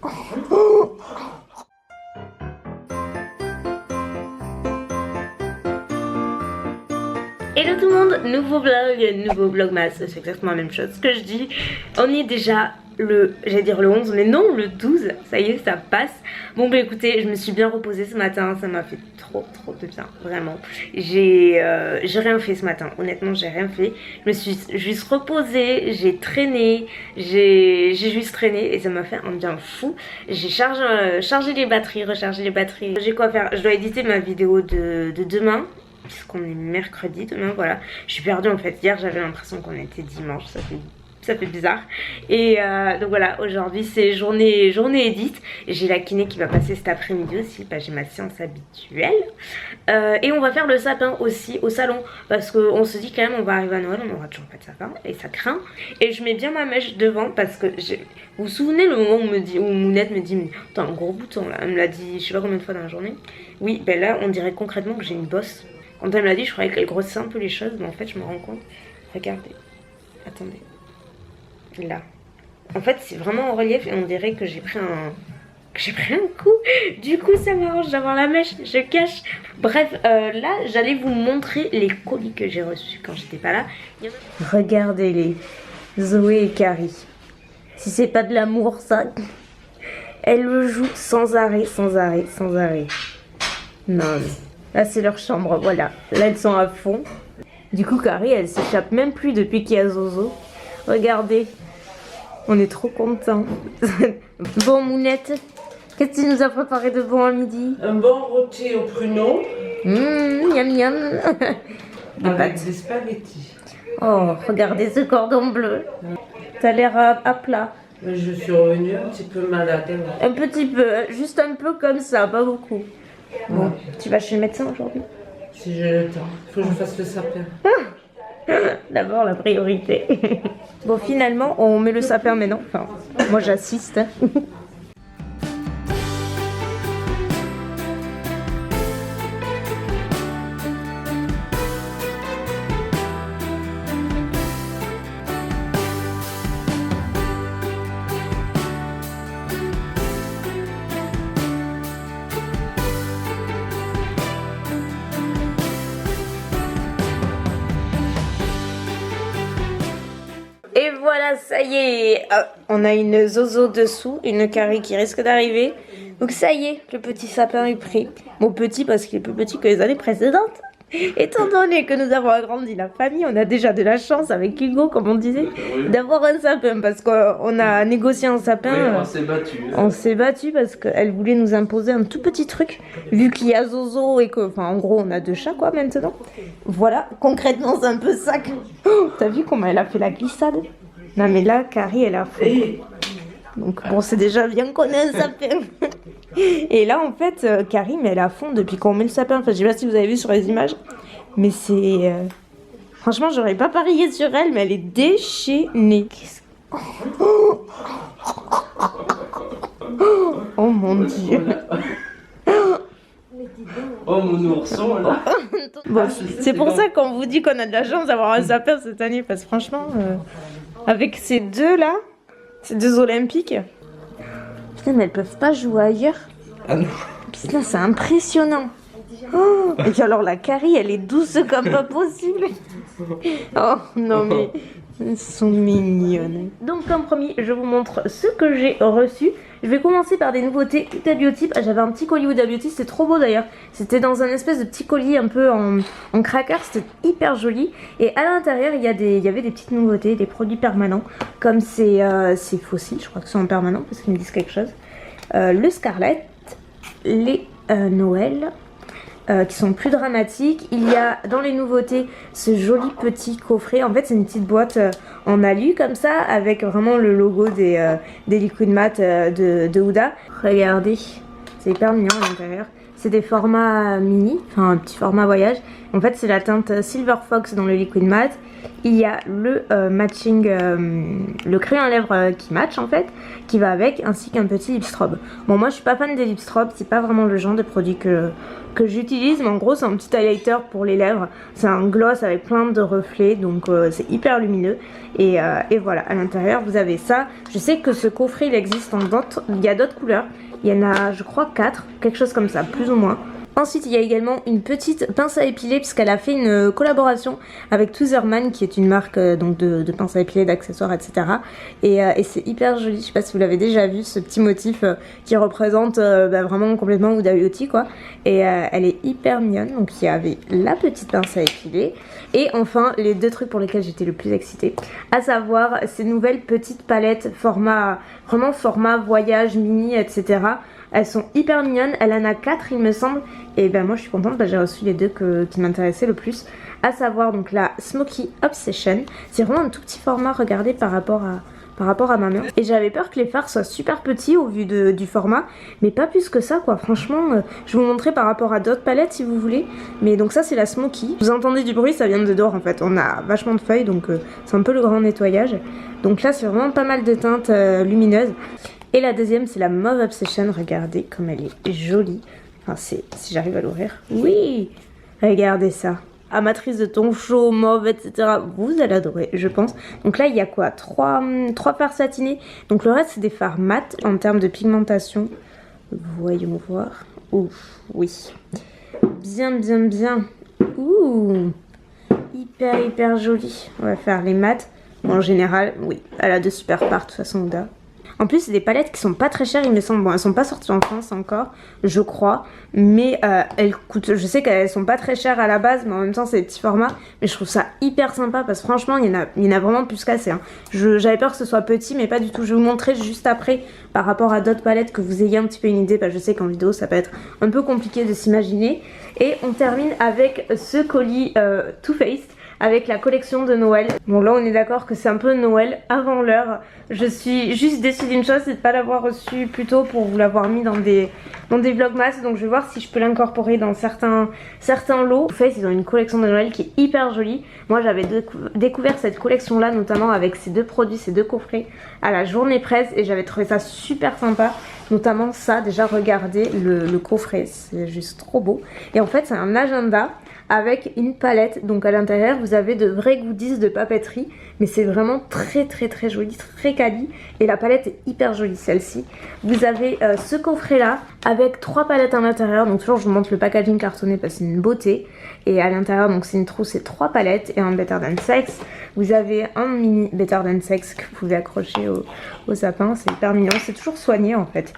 Hello tout le monde, nouveau vlogmas, c'est exactement la même chose que je dis. On est déjà j'allais dire le 11, mais non, le 12, ça y est, ça passe. Bon bah écoutez, je me suis bien reposée ce matin, ça m'a fait trop de bien, vraiment. J'ai rien fait ce matin, honnêtement j'ai rien fait. Je me suis juste reposée, j'ai traîné, j'ai juste traîné et ça m'a fait un bien fou. J'ai chargé les batteries, rechargé les batteries. J'ai quoi faire, je dois éditer ma vidéo de demain. Puisqu'on est mercredi demain, voilà. Je suis perdue en fait, hier j'avais l'impression qu'on était dimanche, ça fait bizarre. Et donc voilà, aujourd'hui c'est journée édite. J'ai la kiné qui va passer cet après-midi aussi, j'ai ma séance habituelle. Et on va faire le sapin aussi au salon, parce qu'on se dit quand même on va arriver à Noël, on n'aura toujours pas de sapin, et ça craint. Et je mets bien ma mèche devant, parce que vous vous souvenez le moment où Mounette me dit, mais t'as un gros bouton là, elle me l'a dit je sais pas combien de fois dans la journée. Oui, ben là on dirait concrètement que j'ai une bosse. Quand elle me l'a dit, je croyais qu'elle grossissait un peu les choses, mais en fait, je me rends compte. Regardez. Attendez. Là. En fait, c'est vraiment en relief et on dirait que j'ai pris un coup. Du coup, ça m'arrange d'avoir la mèche. Je cache. Bref, là, j'allais vous montrer les colis que j'ai reçus quand j'étais pas là. Regardez-les. Zoé et Carrie. Si c'est pas de l'amour, ça. Elles le jouent sans arrêt. Non, mais... Là c'est leur chambre, voilà. Là elles sont à fond. Du coup Carrie elle s'échappe même plus depuis qu'il y a Zozo. Regardez. On est trop contents. Bon Mounette, qu'est-ce que tu nous as préparé de bon à midi? Un bon rôti au pruneau. Miam. Avec des spaghettis. Oh, regardez ce cordon bleu. T'as l'air à plat. Je suis revenue un petit peu malade. Un petit peu, juste un peu comme ça, pas beaucoup. Bon, tu vas chez le médecin aujourd'hui? Si j'ai le temps, il faut que je fasse le sapin. D'abord la priorité. Bon finalement on met le sapin maintenant. Enfin, moi j'assiste. Et voilà, ça y est, on a une Zozo dessous, une Carrie qui risque d'arriver. Donc ça y est, le petit sapin est pris. Bon petit parce qu'il est plus petit que les années précédentes. Étant donné que nous avons agrandi la famille, on a déjà de la chance avec Hugo, comme on disait, d'avoir un sapin. Parce qu'on a négocié un sapin. Oui, on s'est battu. On s'est battu parce qu'elle voulait nous imposer un tout petit truc. Vu qu'il y a Zozo et que, enfin en gros, on a 2 chats quoi maintenant. Voilà, concrètement c'est un peu ça. Oh, t'as vu comment elle a fait la glissade? Non mais là, Carrie elle a fait. Donc bon, c'est déjà bien qu'on ait un sapin. Et là en fait, Carrie mais elle est à fond depuis qu'on met le sapin. Enfin je sais pas si vous avez vu sur les images. Mais c'est... Franchement j'aurais pas parié sur elle, mais elle est déchaînée. Oh mon dieu. Oh mon ourson là. Bon, c'est pour ça qu'on vous dit qu'on a de la chance d'avoir un sapin cette année. Parce que franchement, avec ces deux là, ces 2 olympiques, putain mais elles peuvent pas jouer ailleurs. Ah non. Putain c'est impressionnant. Oh, et puis alors la Carrie elle est douce comme pas possible. Oh non mais elles sont mignonnes. Donc comme promis je vous montre ce que j'ai reçu. Je vais commencer par des nouveautés Huda Beauty. J'avais un petit colis Huda Beauty, c'était trop beau d'ailleurs. C'était dans un espèce de petit colis un peu en cracker, c'était hyper joli. Et à l'intérieur il y avait des petites nouveautés, des produits permanents. Comme c'est Fossile, je crois que c'est en permanent parce qu'ils me disent quelque chose. Le Scarlett, les Noël, qui sont plus dramatiques. Il y a dans les nouveautés ce joli petit coffret. En fait c'est une petite boîte en alu comme ça avec vraiment le logo des liquid mat de Huda. Regardez, c'est hyper mignon à l'intérieur. c'est des formats mini, enfin un petit format voyage. En fait c'est la teinte Silver Fox dans le liquid matte. Il y a le matching, le crayon à lèvres qui match en fait, qui va avec, ainsi qu'un petit lip strobe. Bon moi je suis pas fan des lip strobes, c'est pas vraiment le genre de produit que j'utilise, mais en gros c'est un petit highlighter pour les lèvres. C'est un gloss avec plein de reflets, donc c'est hyper lumineux. Et voilà, à l'intérieur vous avez ça. Je sais que ce coffret il existe en d'autres, il y a d'autres couleurs. Il y en a je crois 4, quelque chose comme ça, plus ou moins. Ensuite il y a également une petite pince à épiler puisqu'elle a fait une collaboration avec Tweezerman qui est une marque donc de pince à épiler, d'accessoires etc. Et c'est hyper joli, je sais pas si vous l'avez déjà vu, ce petit motif qui représente vraiment complètement Huda Beauty quoi. Et elle est hyper mignonne, donc il y avait la petite pince à épiler. Et enfin les deux trucs pour lesquels j'étais le plus excitée, à savoir ces nouvelles petites palettes format, vraiment format voyage mini etc. Elles sont hyper mignonnes, elle en a 4 il me semble. Et ben moi je suis contente, j'ai reçu les deux qui m'intéressaient le plus. À savoir donc la Smoky Obsession. C'est vraiment un tout petit format, regardez par rapport à ma main. Et j'avais peur que les fards soient super petits au vu du format, mais pas plus que ça quoi. Franchement je vais vous montrer par rapport à d'autres palettes si vous voulez. Mais donc ça c'est la Smoky. Vous entendez du bruit, ça vient de dehors en fait. On a vachement de feuilles donc c'est un peu le grand nettoyage. Donc là c'est vraiment pas mal de teintes lumineuses. Et la deuxième c'est la Mauve Obsession, regardez comme elle est jolie. Enfin si j'arrive à l'ouvrir. Oui, regardez ça. Amatrice de ton chaud, mauve, etc. Vous allez adorer, je pense. Donc là il y a quoi, 3 fards satinés. Donc le reste c'est des fards mat en termes de pigmentation. Voyons voir. Ouf, oui. Bien. Ouh, hyper joli. On va faire les mats. Bon, en général, oui, elle a de super parts de toute façon Huda. En plus c'est des palettes qui sont pas très chères il me semble. Bon elles sont pas sorties en France encore je crois. Mais elles coûtent, je sais qu'elles sont pas très chères à la base. Mais en même temps c'est des petits formats. Mais je trouve ça hyper sympa parce que franchement il y en a vraiment plus qu'assez hein. J'avais peur que ce soit petit mais pas du tout. Je vais vous montrer juste après par rapport à d'autres palettes que vous ayez un petit peu une idée. Parce que je sais qu'en vidéo ça peut être un peu compliqué de s'imaginer. Et on termine avec ce colis Too Faced avec la collection de Noël. Bon là on est d'accord que c'est un peu Noël avant l'heure. Je suis juste déçue d'une chose, c'est de ne pas l'avoir reçu plus tôt pour vous l'avoir mis dans des vlogmas. Donc je vais voir si je peux l'incorporer dans certains lots. En fait ils ont une collection de Noël qui est hyper jolie. Moi j'avais découvert cette collection là notamment avec ces deux produits, ces deux coffrets à la journée presse. Et j'avais trouvé ça super sympa. Notamment ça, déjà regardez le coffret, c'est juste trop beau. Et en fait c'est un agenda avec une palette, donc à l'intérieur vous avez de vrais goodies de papeterie, mais c'est vraiment très joli, très quali. Et la palette est hyper jolie celle-ci. Vous avez ce coffret là avec 3 palettes à l'intérieur, donc toujours je vous montre le packaging cartonné parce que c'est une beauté. Et à l'intérieur donc c'est une trousse et 3 palettes et un Better Than Sex. Vous avez un mini Better Than Sex que vous pouvez accrocher au sapin, c'est hyper mignon, c'est toujours soigné en fait.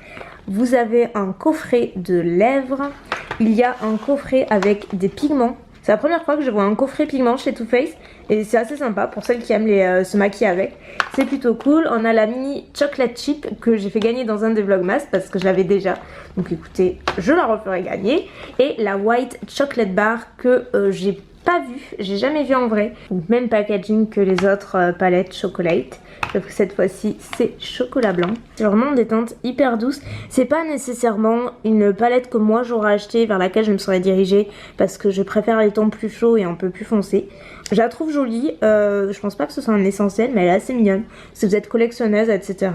Vous avez un coffret de lèvres. Il y a un coffret avec des pigments. C'est la première fois que je vois un coffret pigments chez Too Faced. Et c'est assez sympa pour celles qui aiment se maquiller avec. C'est plutôt cool. On a la mini chocolate chip que j'ai fait gagner dans un des vlogmas parce que je l'avais déjà. Donc écoutez, je la referai gagner. Et la white chocolate bar que j'ai pas vue, j'ai jamais vu en vrai. Donc même packaging que les autres palettes chocolate. Sauf que cette fois-ci c'est chocolat blanc. C'est vraiment des teintes hyper douces. C'est pas nécessairement une palette que moi j'aurais acheté, vers laquelle je me serais dirigée, parce que je préfère les tons plus chauds et un peu plus foncés. Je la trouve jolie, je pense pas que ce soit un essentiel, mais elle est assez mignonne. Si vous êtes collectionneuse etc,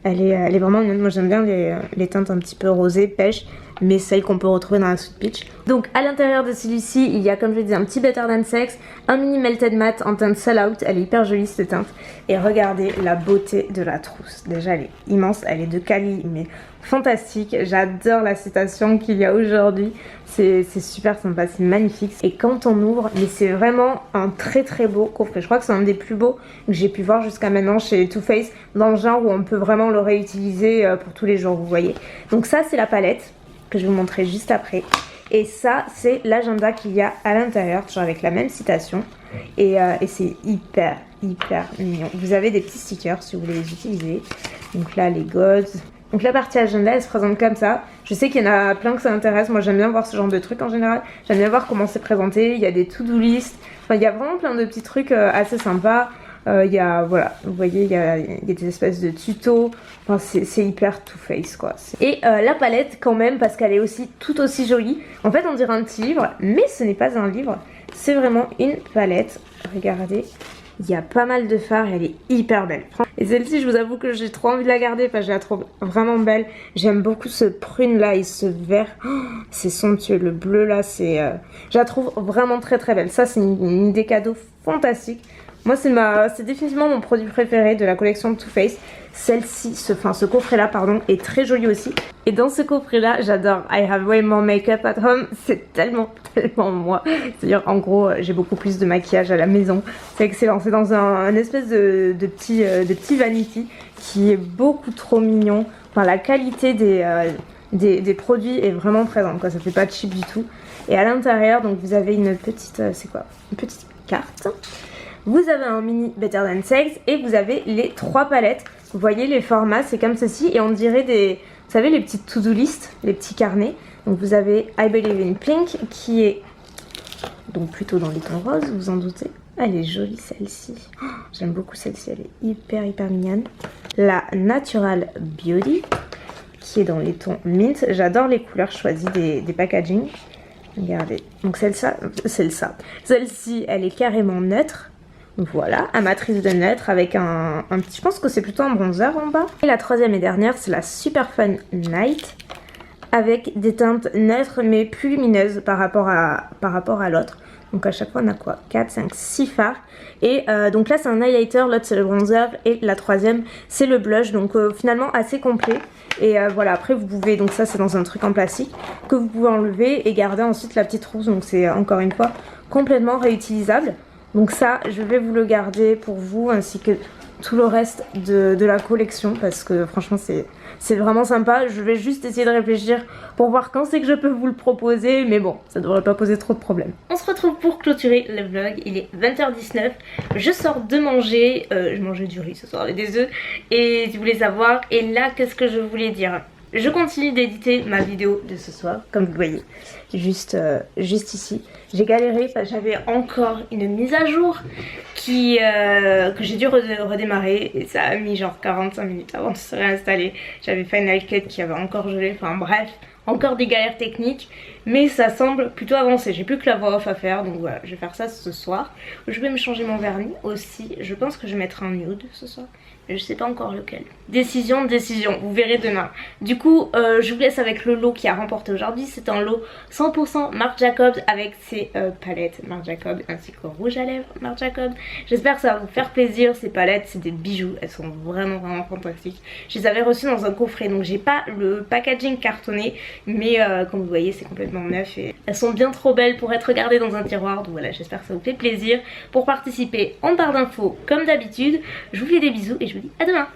elle est vraiment mignonne. Moi j'aime bien les teintes un petit peu rosées, pêche, mais celles qu'on peut retrouver dans la Sweet Peach. Donc à l'intérieur de celui-ci il y a, comme je disais, un petit Better Than Sex, un mini Melted Matte en teinte Sell Out. Elle est hyper jolie cette teinte. Et regardez la beauté de la trousse. Déjà elle est immense, elle est de quali mais fantastique. J'adore la citation qu'il y a aujourd'hui. C'est super sympa, c'est magnifique. Et quand on ouvre, mais c'est vraiment un très beau coffret. Je crois que c'est un des plus beaux que j'ai pu voir jusqu'à maintenant chez Too Faced, dans le genre où on peut vraiment le réutiliser pour tous les jours, vous voyez. Donc ça c'est la palette que je vais vous montrer juste après. Et ça c'est l'agenda qu'il y a à l'intérieur, toujours avec la même citation. Et c'est hyper mignon. Vous avez des petits stickers si vous voulez les utiliser. Donc là les gods. Donc la partie agenda elle se présente comme ça. Je sais qu'il y en a plein que ça intéresse. Moi j'aime bien voir ce genre de trucs en général. J'aime bien voir comment c'est présenté. Il y a des to-do list. Enfin il y a vraiment plein de petits trucs assez sympas. Il y a, voilà, vous voyez, il y a des espèces de tutos. Enfin, c'est hyper Too Faced quoi. Et la palette quand même, parce qu'elle est aussi tout aussi jolie. En fait, on dirait un petit livre, mais ce n'est pas un livre. C'est vraiment une palette. Regardez, il y a pas mal de fards et elle est hyper belle. Et celle-ci, je vous avoue que j'ai trop envie de la garder parce que je la trouve vraiment belle. J'aime beaucoup ce prune là et ce vert. Oh, c'est somptueux. Le bleu là, c'est... je la trouve vraiment très très belle. Ça, c'est une idée cadeau fantastique. Moi, c'est définitivement mon produit préféré de la collection de Too Faced. Celle-ci, ce coffret-là, pardon, est très joli aussi. Et dans ce coffret-là, j'adore I have way more makeup at home. C'est tellement moi. C'est-à-dire, en gros, j'ai beaucoup plus de maquillage à la maison. C'est excellent. C'est dans un espèce de petit vanity qui est beaucoup trop mignon. Enfin, la qualité des produits est vraiment présente, quoi. Ça fait pas cheap du tout. Et à l'intérieur, donc, vous avez une petite... c'est quoi? Une petite carte. Vous avez un mini Better Than Sex et vous avez les 3 palettes. Vous voyez les formats, c'est comme ceci et on dirait vous savez, les petites to-do list, les petits carnets. Donc vous avez I Believe in Pink qui est donc plutôt dans les tons roses, vous en doutez. Elle est jolie celle-ci. Oh, j'aime beaucoup celle-ci, elle est hyper mignonne. La Natural Beauty qui est dans les tons mint. J'adore les couleurs choisies des packaging. Regardez, donc celle-ci, elle est carrément neutre. Voilà, amatrice de neutre avec un petit, je pense que c'est plutôt un bronzer en bas. Et la troisième et dernière, c'est la Super Fun Night avec des teintes neutres mais plus lumineuses par rapport à l'autre. Donc à chaque fois on a quoi, 4, 5, 6 fards. Et donc là c'est un highlighter, l'autre c'est le bronzer et la troisième c'est le blush. Donc finalement assez complet. Et voilà, après vous pouvez, donc ça c'est dans un truc en plastique que vous pouvez enlever et garder ensuite la petite rousse. Donc c'est encore une fois complètement réutilisable. Donc ça, je vais vous le garder pour vous ainsi que tout le reste de la collection parce que franchement c'est vraiment sympa. Je vais juste essayer de réfléchir pour voir quand c'est que je peux vous le proposer, mais bon, ça devrait pas poser trop de problèmes. On se retrouve pour clôturer le vlog, il est 20h19, je sors de manger, je mangeais du riz ce soir et des œufs et je voulais savoir, et là qu'est-ce que je voulais dire? Je continue d'éditer ma vidéo de ce soir, comme vous voyez, juste ici. J'ai galéré parce que j'avais encore une mise à jour que j'ai dû redémarrer et ça a mis genre 45 minutes avant de se réinstaller. J'avais Final Cut qui avait encore gelé, enfin bref, encore des galères techniques, mais ça semble plutôt avancé. J'ai plus que la voix off à faire, donc voilà, je vais faire ça ce soir. Je vais me changer mon vernis aussi, je pense que je vais mettre un nude ce soir. Je sais pas encore lequel. Décision, vous verrez demain. Du coup, je vous laisse avec le lot qui a remporté aujourd'hui. C'est un lot 100% Marc Jacobs avec ses palettes Marc Jacobs ainsi que rouge à lèvres Marc Jacobs. J'espère que ça va vous faire plaisir. Ces palettes, c'est des bijoux. Elles sont vraiment fantastiques. Je les avais reçues dans un coffret, donc j'ai pas le packaging cartonné. Mais comme vous voyez, c'est complètement neuf et elles sont bien trop belles pour être gardées dans un tiroir. Donc voilà, j'espère que ça vous fait plaisir. Pour participer en barre d'infos, comme d'habitude, je vous fais des bisous et je vous dis à demain.